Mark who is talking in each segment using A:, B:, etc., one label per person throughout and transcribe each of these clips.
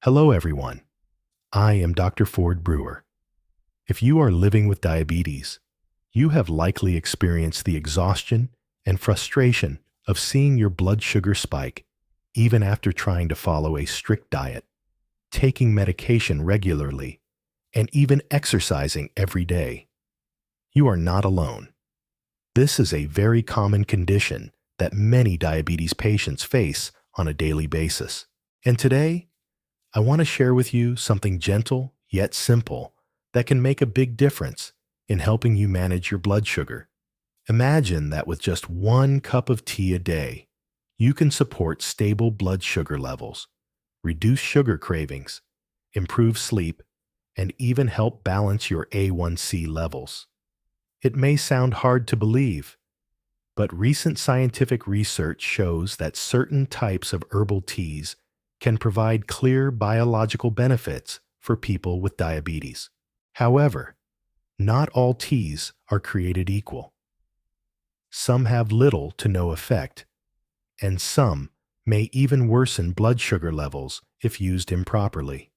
A: Hello, everyone. I am Dr. Ford Brewer. If you are living with diabetes, you have likely experienced the exhaustion and frustration of seeing your blood sugar spike even after trying to follow a strict diet, taking medication regularly, and even exercising every day. You are not alone. This is a very common condition that many diabetes patients face on a daily basis. And today, I want to share with you something gentle yet simple that can make a big difference in helping you manage your blood sugar. Imagine that with just 1 cup of tea a day, you can support stable blood sugar levels, reduce sugar cravings, improve sleep, and even help balance your A1C levels. It may sound hard to believe, but recent scientific research shows that certain types of herbal teas can provide clear biological benefits for people with diabetes. However, not all teas are created equal. Some have little to no effect, and some may even worsen blood sugar levels if used improperly.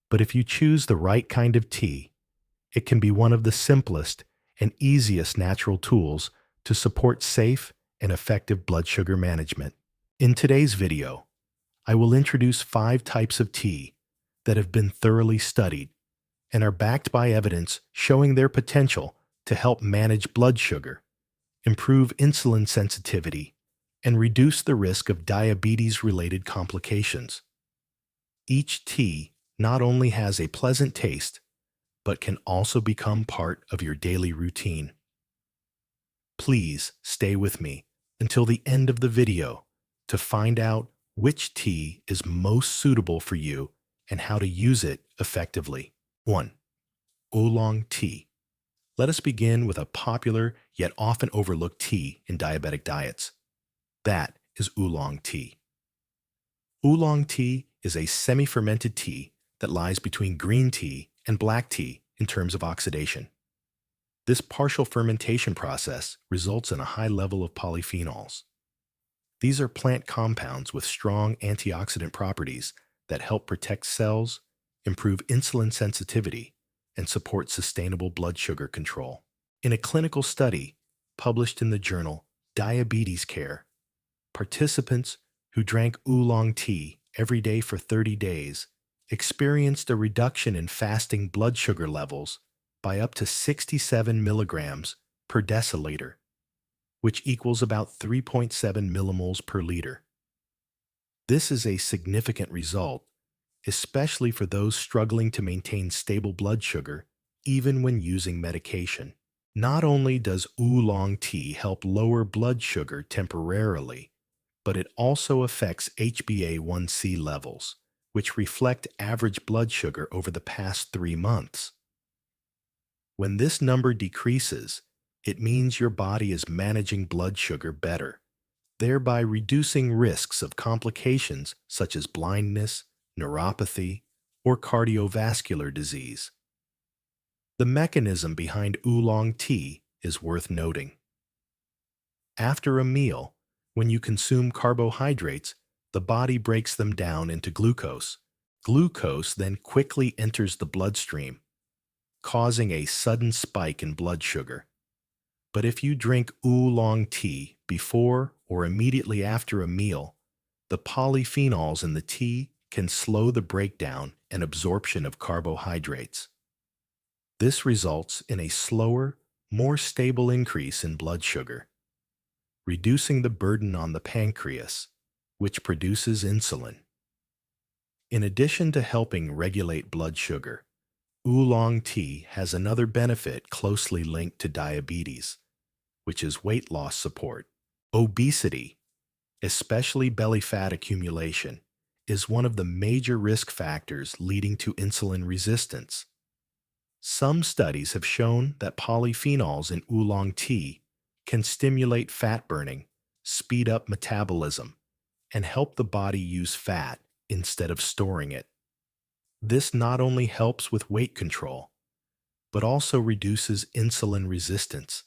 A: But if you choose the right kind of tea, it can be one of the simplest and easiest natural tools to support safe and effective blood sugar management. In today's video, I will introduce 5 types of tea that have been thoroughly studied and are backed by evidence showing their potential to help manage blood sugar, improve insulin sensitivity, and reduce the risk of diabetes-related complications. Each tea not only has a pleasant taste, but can also become part of your daily routine. Please stay with me until the end of the video to find out which tea is most suitable for you and how to use it effectively. 1. Oolong tea. Let us begin with a popular yet often overlooked tea in diabetic diets. That is oolong tea. Oolong tea is a semi-fermented tea that lies between green tea and black tea in terms of oxidation. This partial fermentation process results in a high level of polyphenols. These are plant compounds with strong antioxidant properties that help protect cells, improve insulin sensitivity, and support sustainable blood sugar control. In a clinical study published in the journal Diabetes Care, participants who drank oolong tea every day for 30 days experienced a reduction in fasting blood sugar levels by up to 67 milligrams per deciliter, which equals about 3.7 millimoles per liter. This is a significant result, especially for those struggling to maintain stable blood sugar even when using medication. Not only does oolong tea help lower blood sugar temporarily, but it also affects HbA1c levels, which reflect average blood sugar over the past 3 months. When this number decreases, it means your body is managing blood sugar better, thereby reducing risks of complications such as blindness, neuropathy, or cardiovascular disease. The mechanism behind oolong tea is worth noting. After a meal, when you consume carbohydrates, the body breaks them down into glucose. Glucose then quickly enters the bloodstream, causing a sudden spike in blood sugar. But if you drink oolong tea before or immediately after a meal, the polyphenols in the tea can slow the breakdown and absorption of carbohydrates. This results in a slower, more stable increase in blood sugar, reducing the burden on the pancreas, which produces insulin. In addition to helping regulate blood sugar, oolong tea has another benefit closely linked to diabetes, which is weight loss support. Obesity, especially belly fat accumulation, is one of the major risk factors leading to insulin resistance. Some studies have shown that polyphenols in oolong tea can stimulate fat burning, speed up metabolism, and help the body use fat instead of storing it. This not only helps with weight control, but also reduces insulin resistance,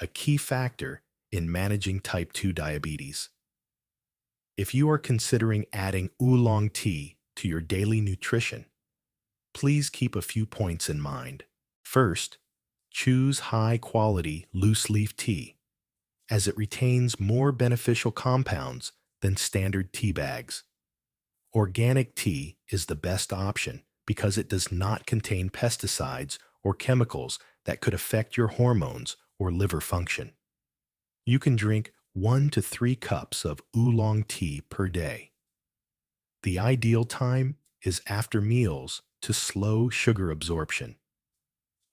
A: a key factor in managing type 2 diabetes. If you are considering adding oolong tea to your daily nutrition, please keep a few points in mind. First, choose high-quality loose-leaf tea, as it retains more beneficial compounds than standard tea bags. Organic tea is the best option because it does not contain pesticides or chemicals that could affect your hormones or liver function. You can drink 1 to 3 cups of oolong tea per day. The ideal time is after meals to slow sugar absorption.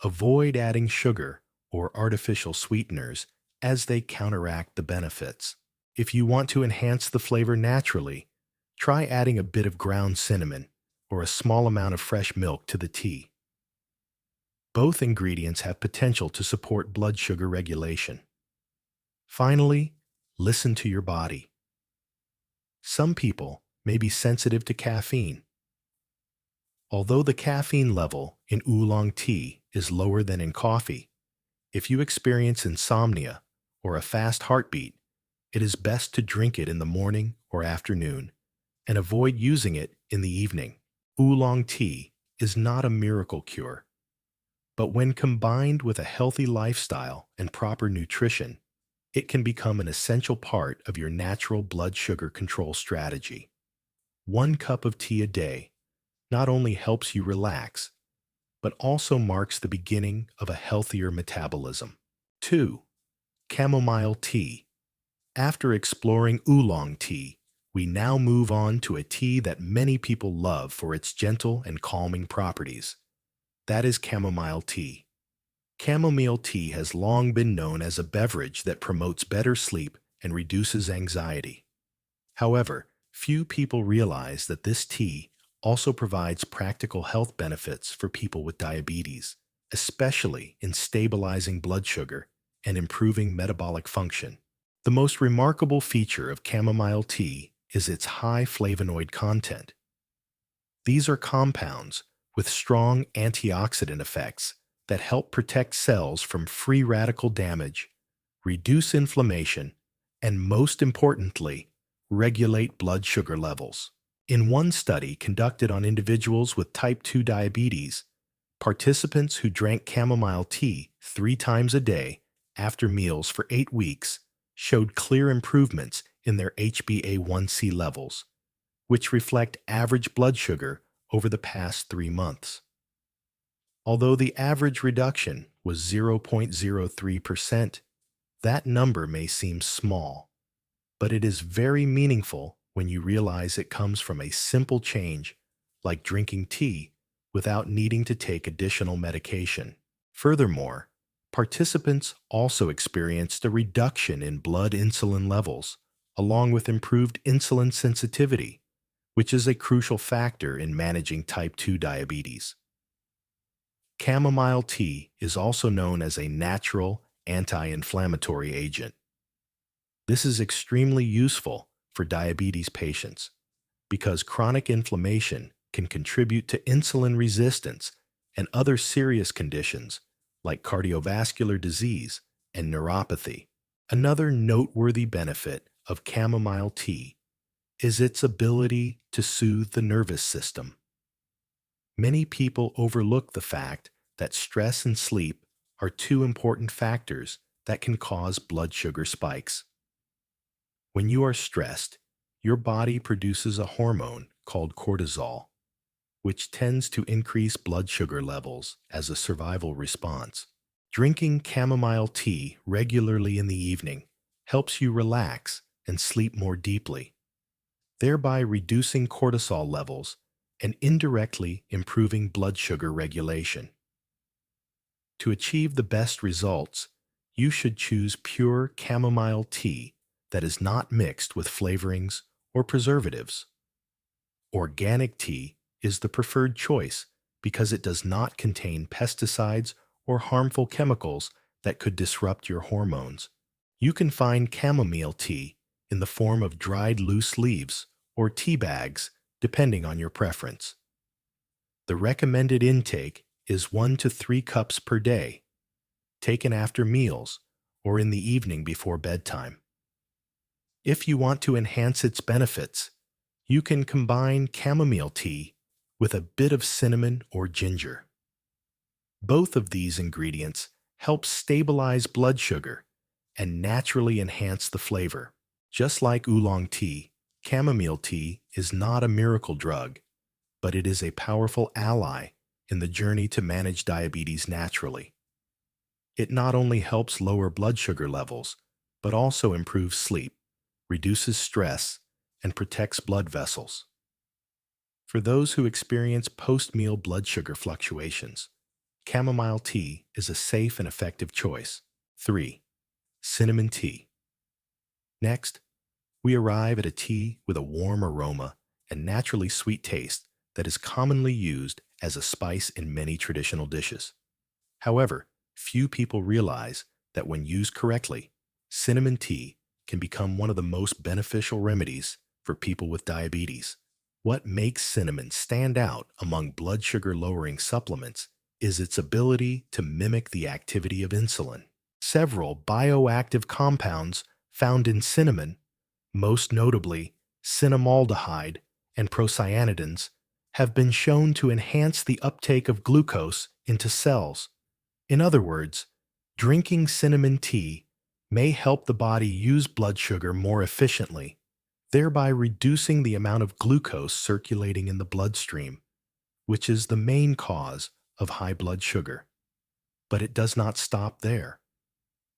A: Avoid adding sugar or artificial sweeteners as they counteract the benefits. If you want to enhance the flavor naturally, try adding a bit of ground cinnamon or a small amount of fresh milk to the tea. Both ingredients have potential to support blood sugar regulation. Finally, listen to your body. Some people may be sensitive to caffeine. Although the caffeine level in oolong tea is lower than in coffee, if you experience insomnia or a fast heartbeat, it is best to drink it in the morning or afternoon and avoid using it in the evening. Oolong tea is not a miracle cure, but when combined with a healthy lifestyle and proper nutrition, it can become an essential part of your natural blood sugar control strategy. 1 cup of tea a day not only helps you relax, but also marks the beginning of a healthier metabolism. 2. Chamomile tea. After exploring oolong tea, we now move on to a tea that many people love for its gentle and calming properties. That is chamomile tea. Chamomile tea has long been known as a beverage that promotes better sleep and reduces anxiety. However, few people realize that this tea also provides practical health benefits for people with diabetes, especially in stabilizing blood sugar and improving metabolic function. The most remarkable feature of chamomile tea is its high flavonoid content. These are compounds with strong antioxidant effects that help protect cells from free radical damage, reduce inflammation, and most importantly, regulate blood sugar levels. In one study conducted on individuals with type 2 diabetes, participants who drank chamomile tea 3 times a day after meals for 8 weeks showed clear improvements in their HbA1c levels, which reflect average blood sugar over the past 3 months. Although the average reduction was 0.03%, that number may seem small, but it is very meaningful when you realize it comes from a simple change, like drinking tea without needing to take additional medication. Furthermore, participants also experienced a reduction in blood insulin levels, along with improved insulin sensitivity, which is a crucial factor in managing type 2 diabetes. Chamomile tea is also known as a natural anti-inflammatory agent. This is extremely useful for diabetes patients because chronic inflammation can contribute to insulin resistance and other serious conditions like cardiovascular disease and neuropathy. Another noteworthy benefit of chamomile tea is its ability to soothe the nervous system. Many people overlook the fact that stress and sleep are 2 important factors that can cause blood sugar spikes. When you are stressed, your body produces a hormone called cortisol, which tends to increase blood sugar levels as a survival response. Drinking chamomile tea regularly in the evening helps you relax and sleep more deeply, thereby reducing cortisol levels and indirectly improving blood sugar regulation. To achieve the best results, you should choose pure chamomile tea that is not mixed with flavorings or preservatives. Organic tea is the preferred choice because it does not contain pesticides or harmful chemicals that could disrupt your hormones. You can find chamomile tea in the form of dried loose leaves or tea bags, depending on your preference. The recommended intake is 1 to 3 cups per day, taken after meals or in the evening before bedtime. If you want to enhance its benefits, You can combine chamomile tea with a bit of cinnamon or ginger. Both of these ingredients help stabilize blood sugar and naturally enhance the flavor. Just like oolong tea, chamomile tea is not a miracle drug, but it is a powerful ally in the journey to manage diabetes naturally. It not only helps lower blood sugar levels, but also improves sleep, reduces stress, and protects blood vessels. For those who experience post-meal blood sugar fluctuations, chamomile tea is a safe and effective choice. 3. Cinnamon tea. Next, we arrive at a tea with a warm aroma and naturally sweet taste that is commonly used as a spice in many traditional dishes. However, few people realize that when used correctly, cinnamon tea can become one of the most beneficial remedies for people with diabetes. What makes cinnamon stand out among blood sugar lowering supplements is its ability to mimic the activity of insulin. Several bioactive compounds found in cinnamon, most notably cinnamaldehyde and procyanidins, have been shown to enhance the uptake of glucose into cells. In other words, drinking cinnamon tea may help the body use blood sugar more efficiently, thereby reducing the amount of glucose circulating in the bloodstream, which is the main cause of high blood sugar. But it does not stop there.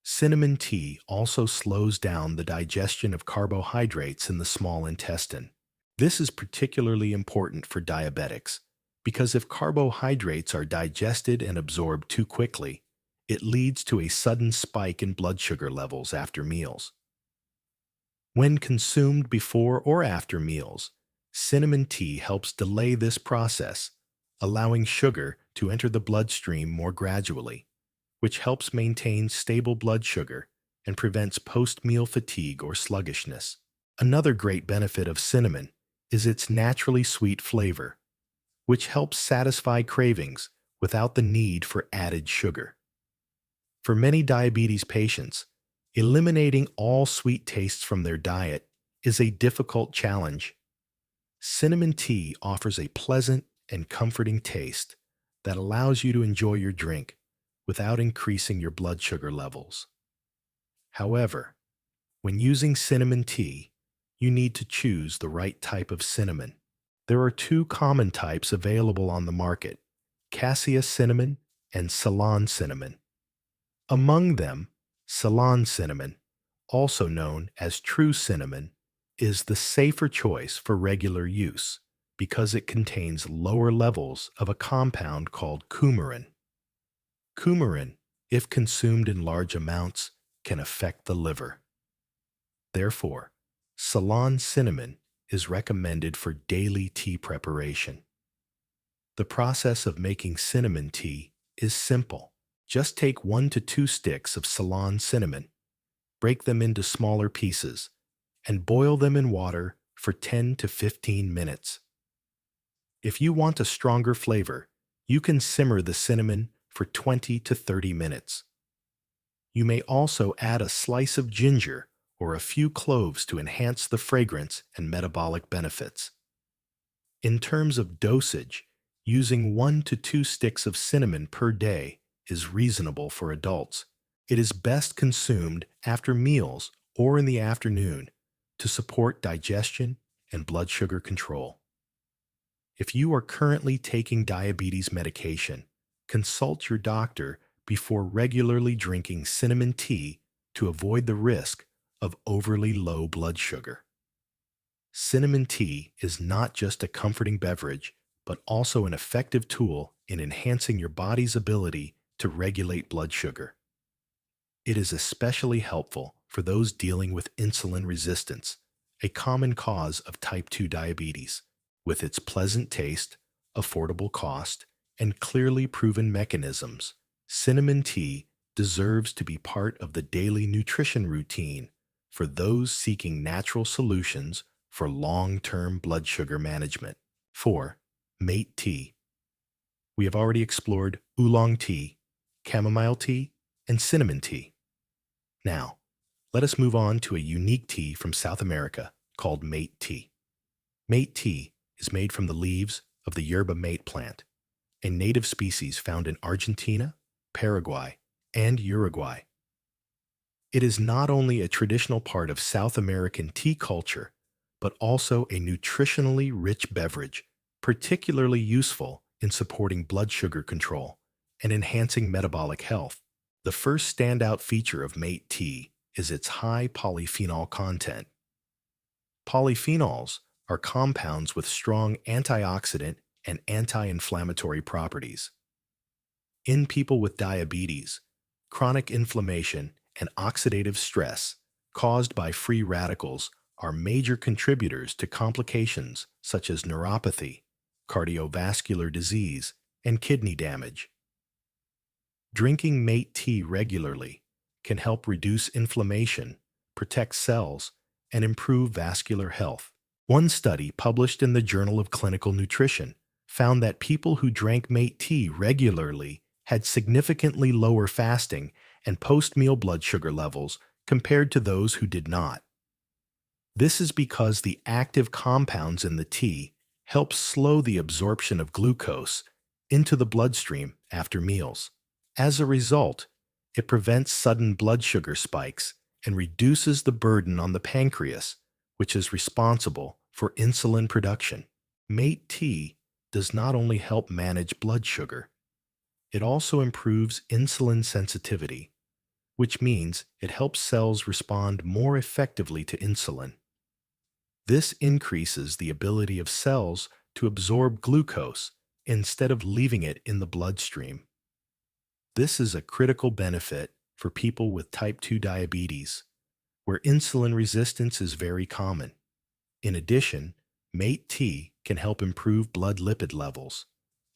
A: Cinnamon tea also slows down the digestion of carbohydrates in the small intestine. This is particularly important for diabetics because if carbohydrates are digested and absorbed too quickly, it leads to a sudden spike in blood sugar levels after meals. When consumed before or after meals, cinnamon tea helps delay this process, allowing sugar to enter the bloodstream more gradually, which helps maintain stable blood sugar and prevents post-meal fatigue or sluggishness. Another great benefit of cinnamon is its naturally sweet flavor, which helps satisfy cravings without the need for added sugar. For many diabetes patients, eliminating all sweet tastes from their diet is a difficult challenge. Cinnamon tea offers a pleasant and comforting taste that allows you to enjoy your drink without increasing your blood sugar levels. However, when using cinnamon tea, you need to choose the right type of cinnamon. There are two common types available on the market: cassia cinnamon and Ceylon cinnamon. Among them, Ceylon cinnamon, also known as true cinnamon, is the safer choice for regular use because it contains lower levels of a compound called coumarin. Coumarin, if consumed in large amounts, can affect the liver. Therefore, Ceylon cinnamon is recommended for daily tea preparation. The process of making cinnamon tea is simple. Just take 1 to 2 sticks of Ceylon cinnamon, break them into smaller pieces, and boil them in water for 10 to 15 minutes. If you want a stronger flavor, you can simmer the cinnamon for 20 to 30 minutes. You may also add a slice of ginger or a few cloves to enhance the fragrance and metabolic benefits. In terms of dosage, using 1 to 2 sticks of cinnamon per day is reasonable for adults. It is best consumed after meals or in the afternoon to support digestion and blood sugar control. If you are currently taking diabetes medication, consult your doctor before regularly drinking cinnamon tea to avoid the risk of overly low blood sugar. Cinnamon tea is not just a comforting beverage, but also an effective tool in enhancing your body's ability to regulate blood sugar. It is especially helpful for those dealing with insulin resistance, a common cause of type 2 diabetes. With its pleasant taste, affordable cost, and clearly proven mechanisms, cinnamon tea deserves to be part of the daily nutrition routine for those seeking natural solutions for long-term blood sugar management. 4. Mate tea. We have already explored oolong tea, chamomile tea, and cinnamon tea. Now, let us move on to a unique tea from South America called mate tea. Mate tea is made from the leaves of the yerba mate plant, a native species found in Argentina, Paraguay, and Uruguay. It is not only a traditional part of South American tea culture, but also a nutritionally rich beverage, particularly useful in supporting blood sugar control and enhancing metabolic health. The first standout feature of mate tea is its high polyphenol content. Polyphenols are compounds with strong antioxidant and anti-inflammatory properties. In people with diabetes, chronic inflammation and oxidative stress caused by free radicals are major contributors to complications such as neuropathy, cardiovascular disease, and kidney damage. Drinking mate tea regularly can help reduce inflammation, protect cells, and improve vascular health. One study published in the Journal of Clinical Nutrition found that people who drank mate tea regularly had significantly lower fasting and post-meal blood sugar levels compared to those who did not. This is because the active compounds in the tea help slow the absorption of glucose into the bloodstream after meals. As a result, it prevents sudden blood sugar spikes and reduces the burden on the pancreas, which is responsible for insulin production. Mate tea does not only help manage blood sugar, it also improves insulin sensitivity, which means it helps cells respond more effectively to insulin. This increases the ability of cells to absorb glucose instead of leaving it in the bloodstream. This is a critical benefit for people with type 2 diabetes, where insulin resistance is very common. In addition, mate tea can help improve blood lipid levels,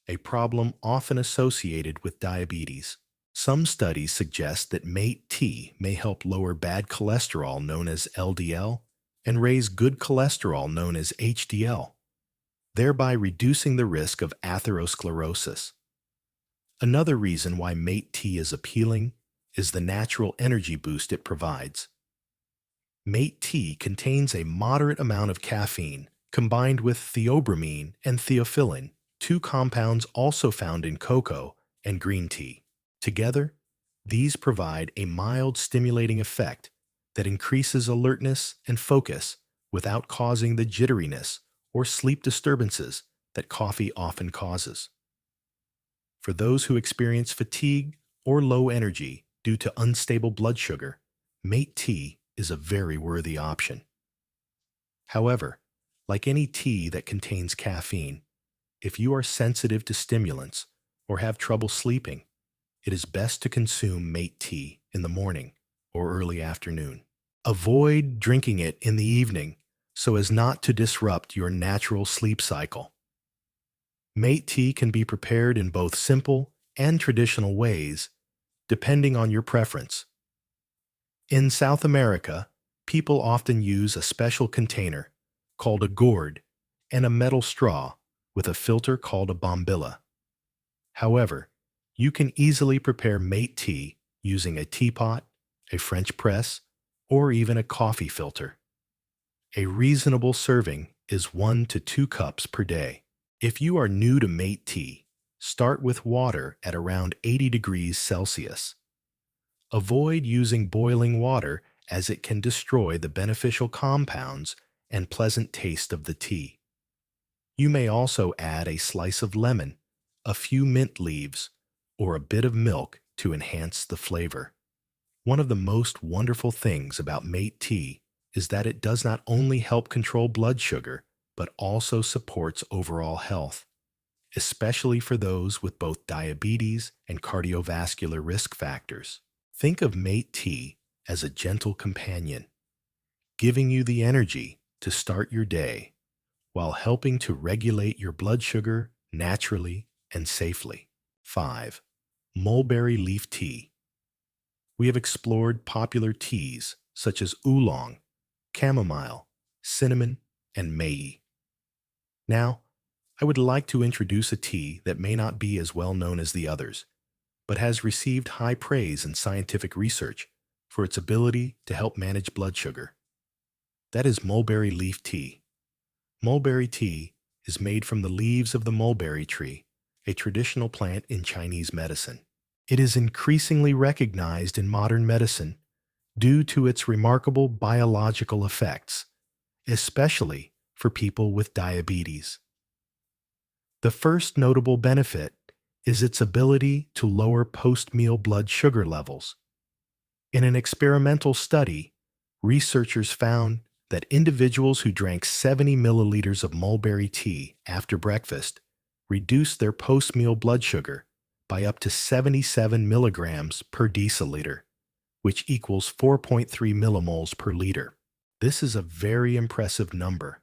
A: a problem often associated with diabetes. Some studies suggest that mate tea may help lower bad cholesterol known as LDL and raise good cholesterol known as HDL, thereby reducing the risk of atherosclerosis. Another reason why mate tea is appealing is the natural energy boost it provides. Mate tea contains a moderate amount of caffeine combined with theobromine and theophylline, two compounds also found in cocoa and green tea. Together, these provide a mild stimulating effect that increases alertness and focus without causing the jitteriness or sleep disturbances that coffee often causes. For those who experience fatigue or low energy due to unstable blood sugar, mate tea is a very worthy option. However, like any tea that contains caffeine, if you are sensitive to stimulants or have trouble sleeping, it is best to consume mate tea in the morning or early afternoon. Avoid drinking it in the evening so as not to disrupt your natural sleep cycle. Mate tea can be prepared in both simple and traditional ways, depending on your preference. In South America, people often use a special container called a gourd and a metal straw with a filter called a bombilla. However, you can easily prepare mate tea using a teapot, a French press, or even a coffee filter. A reasonable serving is 1 to 2 cups per day. If you are new to mate tea, start with water at around 80 degrees Celsius. Avoid using boiling water as it can destroy the beneficial compounds and pleasant taste of the tea. You may also add a slice of lemon, a few mint leaves, or a bit of milk to enhance the flavor. One of the most wonderful things about mate tea is that it does not only help control blood sugar, but also supports overall health, especially for those with both diabetes and cardiovascular risk factors. Think of mate tea as a gentle companion, giving you the energy to start your day while helping to regulate your blood sugar naturally and safely. 5. Mulberry leaf tea. We have explored popular teas such as oolong, chamomile, cinnamon, and mei. Now, I would like to introduce a tea that may not be as well known as the others, but has received high praise in scientific research for its ability to help manage blood sugar. That is mulberry leaf tea. Mulberry tea is made from the leaves of the mulberry tree, a traditional plant in Chinese medicine. It is increasingly recognized in modern medicine due to its remarkable biological effects, especially for people with diabetes. The first notable benefit is its ability to lower post-meal blood sugar levels. In an experimental study, researchers found that individuals who drank 70 milliliters of mulberry tea after breakfast reduced their post-meal blood sugar by up to 77 milligrams per deciliter, which equals 4.3 millimoles per liter. This is a very impressive number,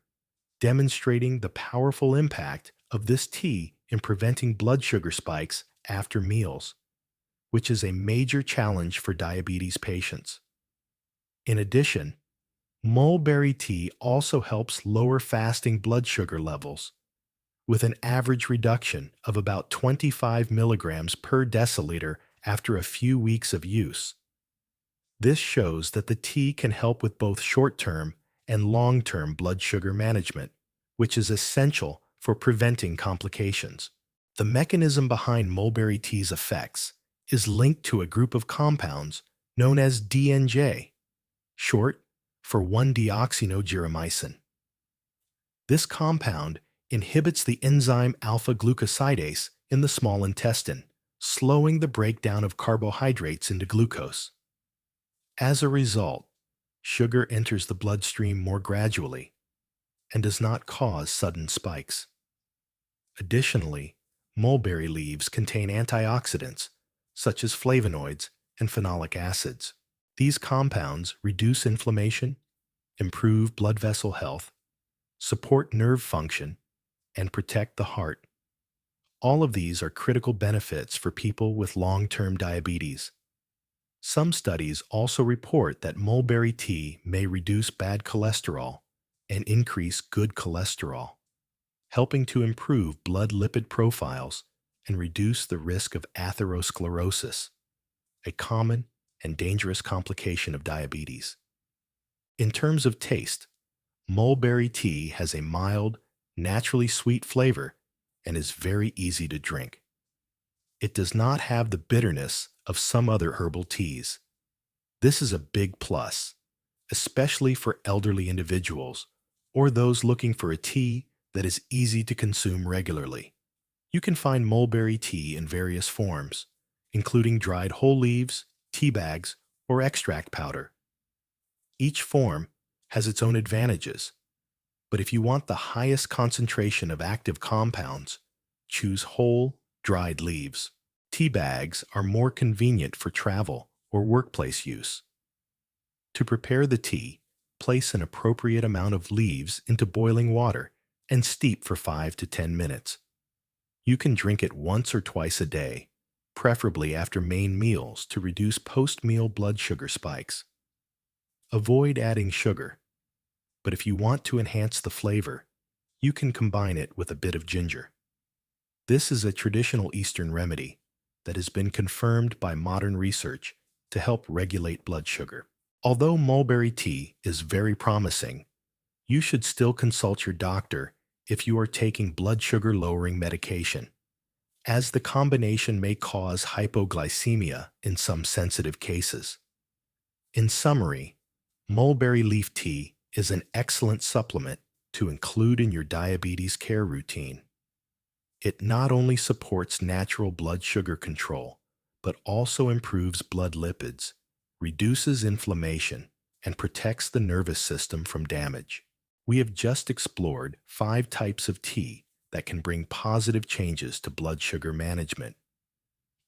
A: demonstrating the powerful impact of this tea in preventing blood sugar spikes after meals, which is a major challenge for diabetes patients. In addition, mulberry tea also helps lower fasting blood sugar levels, with an average reduction of about 25 milligrams per deciliter after a few weeks of use. This shows that the tea can help with both short-term and long-term blood sugar management, which is essential for preventing complications. The mechanism behind mulberry tea's effects is linked to a group of compounds known as DNJ, short for 1-deoxynogeromycin. This compound inhibits the enzyme alpha-glucosidase in the small intestine, slowing the breakdown of carbohydrates into glucose. As a result, sugar enters the bloodstream more gradually and does not cause sudden spikes. Additionally, mulberry leaves contain antioxidants such as flavonoids and phenolic acids. These compounds reduce inflammation, improve blood vessel health, support nerve function, and protect the heart. All of these are critical benefits for people with long-term diabetes. Some studies also report that mulberry tea may reduce bad cholesterol and increase good cholesterol, helping to improve blood lipid profiles and reduce the risk of atherosclerosis, a common and dangerous complication of diabetes. In terms of taste, mulberry tea has a mild, naturally sweet flavor and is very easy to drink. It does not have the bitterness of some other herbal teas. This is a big plus, especially for elderly individuals or those looking for a tea that is easy to consume regularly. You can find mulberry tea in various forms, including dried whole leaves, tea bags, or extract powder. Each form has its own advantages, but if you want the highest concentration of active compounds, choose whole, dried leaves. Tea bags are more convenient for travel or workplace use. To prepare the tea, place an appropriate amount of leaves into boiling water and steep for 5 to 10 minutes. You can drink it once or twice a day, preferably after main meals to reduce post-meal blood sugar spikes. Avoid adding sugar, but if you want to enhance the flavor, you can combine it with a bit of ginger. This is a traditional Eastern remedy that has been confirmed by modern research to help regulate blood sugar. Although mulberry tea is very promising, you should still consult your doctor if you are taking blood sugar lowering medication, as the combination may cause hypoglycemia in some sensitive cases. In summary, mulberry leaf tea is an excellent supplement to include in your diabetes care routine. It not only supports natural blood sugar control, but also improves blood lipids, reduces inflammation, and protects the nervous system from damage. We have just explored 5 types of tea that can bring positive changes to blood sugar management.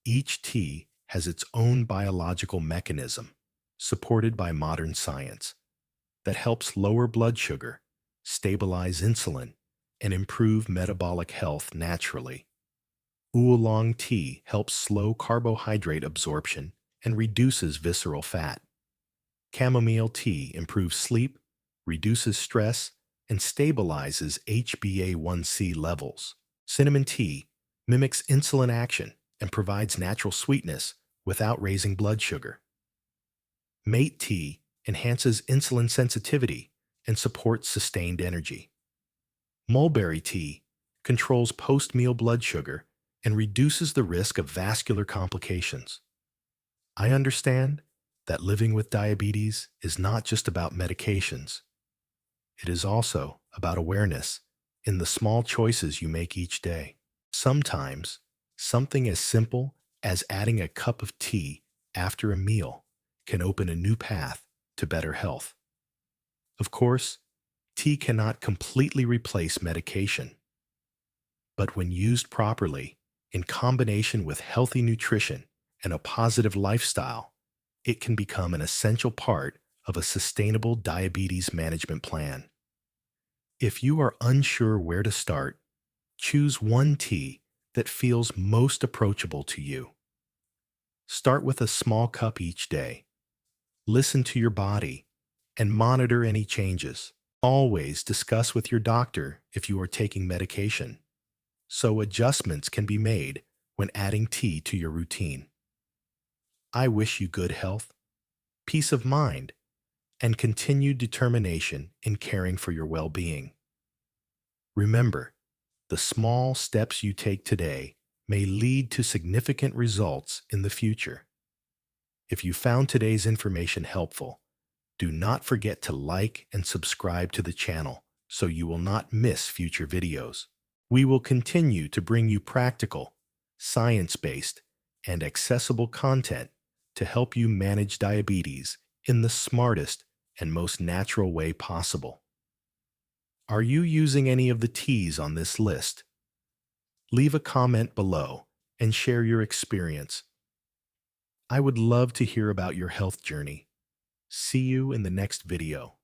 A: Each tea has its own biological mechanism, supported by modern science, that helps lower blood sugar, stabilize insulin, and improve metabolic health naturally. Oolong tea helps slow carbohydrate absorption and reduces visceral fat. Chamomile tea improves sleep, reduces stress, and stabilizes HbA1c levels. Cinnamon tea mimics insulin action and provides natural sweetness without raising blood sugar. Mate tea enhances insulin sensitivity and supports sustained energy. Mulberry tea controls post-meal blood sugar and reduces the risk of vascular complications. I understand that living with diabetes is not just about medications. It is also about awareness in the small choices you make each day. Sometimes, something as simple as adding a cup of tea after a meal can open a new path to better health. Of course, tea cannot completely replace medication, but when used properly, in combination with healthy nutrition and a positive lifestyle, it can become an essential part of a sustainable diabetes management plan. If you are unsure where to start, choose one tea that feels most approachable to you. Start with a small cup each day. Listen to your body and monitor any changes. Always discuss with your doctor if you are taking medication, so adjustments can be made when adding tea to your routine. I wish you good health, peace of mind, and continued determination in caring for your well-being. Remember, the small steps you take today may lead to significant results in the future. If you found today's information helpful, do not forget to like and subscribe to the channel so you will not miss future videos. We will continue to bring you practical, science-based, and accessible content to help you manage diabetes in the smartest and most natural way possible. Are you using any of the teas on this list? Leave a comment below and share your experience. I would love to hear about your health journey. See you in the next video.